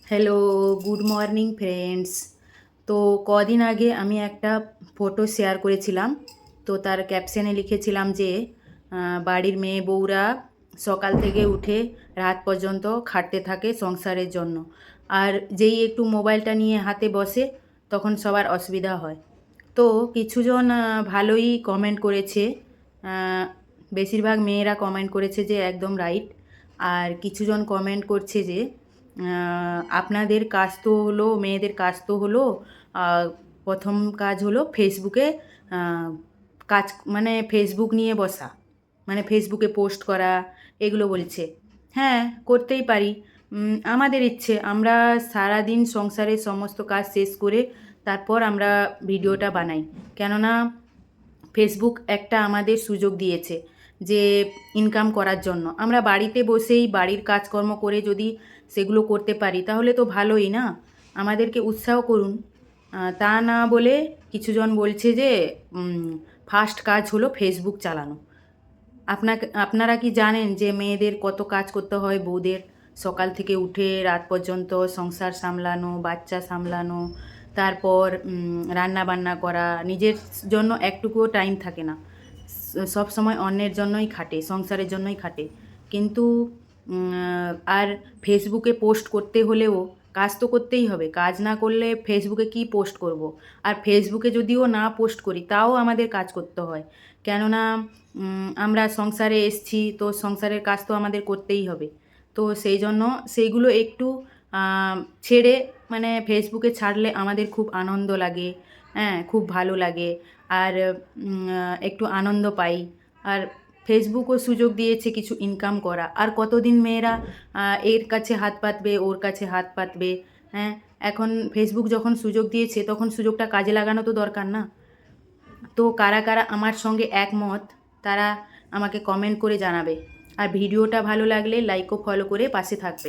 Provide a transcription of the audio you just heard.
Hello, good morning friends. তো কদিন আগে আমি একটা ফটো শেয়ার করেছিলাম। তো তার ক্যাপশনে লিখেছিলাম যে বাড়ির মেয়ে বউরা সকাল থেকে উঠে রাত পর্যন্ত খাটতে থাকে সংসারের জন্য। আর যেই একটু মোবাইলটা নিয়ে হাতে বসে তখন সবার অসুবিধা হয়। তো কিছুজন ভালোই কমেন্ট করেছে। আহ, বেশিরভাগ মেয়েরা কমেন্ট করেছে যে একদম রাইট। আর কিছুজন কমেন্ট করছে যে আপনাদের কাজ তো হলো, মেয়েদের কাজ তো হলো, আহ, প্রথম কাজ হলো ফেসবুকে আহ, কাজ, মানে ফেসবুক নিয়ে বসা, মানে ফেসবুকে পোস্ট করা, এগুলো বলছে। হ্যাঁ, করতেই পারি। আমাদের ইচ্ছে, আমরা সারাদিন সংসারের সমস্ত কাজ শেষ করে তারপর আমরা ভিডিওটা বানাই। কেননা ফেসবুক একটা আমাদের সুযোগ দিয়েছে যে ইনকাম করার জন্য। আমরা বাড়িতে বসেই বাড়ির কাজকর্ম করে যদি সেগুলো করতে পারি তাহলে তো ভালোই না। আমাদেরকে উৎসাহ করুন। তা না বলে কিছুজন বলছে যে ফার্স্ট কাজ হলো ফেসবুক চালানো। আপনারা কি জানেন যে মেয়েদের কত কাজ করতে হয়? বউদের সকাল থেকে উঠে রাত পর্যন্ত সংসার সামলানো, বাচ্চা সামলানো, তারপর রান্না বান্না করা, নিজের জন্য একটুকুও টাইম থাকে না। সব সময় অন্যের জন্যই খাটে, সংসারের জন্যই খাটে। কিন্তু আর ফেসবুকে পোস্ট করতে হলেও কাজ তো করতেই হবে। কাজ না করলে ফেসবুকে কি পোস্ট করব? আর ফেসবুকে যদিও না পোস্ট করি তাও আমাদের কাজ করতে হয়। কেননা আমরা সংসারে এসছি, তো সংসারের কাজ তো আমাদের করতেই হবে। তো সেই জন্য সেইগুলো একটু ছেড়ে, মানে ফেসবুকে ছাড়লে আমাদের খুব আনন্দ লাগে। হ্যাঁ, খুব ভালো লাগে। আর একটু আনন্দ পাই। আর ফেসবুকও সুযোগ দিয়েছে কিছু ইনকাম করা। আর কতদিন মেয়েরা এর কাছে হাত পাতবে, ওর কাছে হাত পাতবে? হ্যাঁ, এখন ফেসবুক যখন সুযোগ দিয়েছে তখন সুযোগটা কাজে লাগানো তো দরকার না? তো কারা কারা আমার সঙ্গে একমত তারা আমাকে কমেন্ট করে জানাবে। আর ভিডিওটা ভালো লাগলে লাইক ও ফলো করে পাশে থাকবে।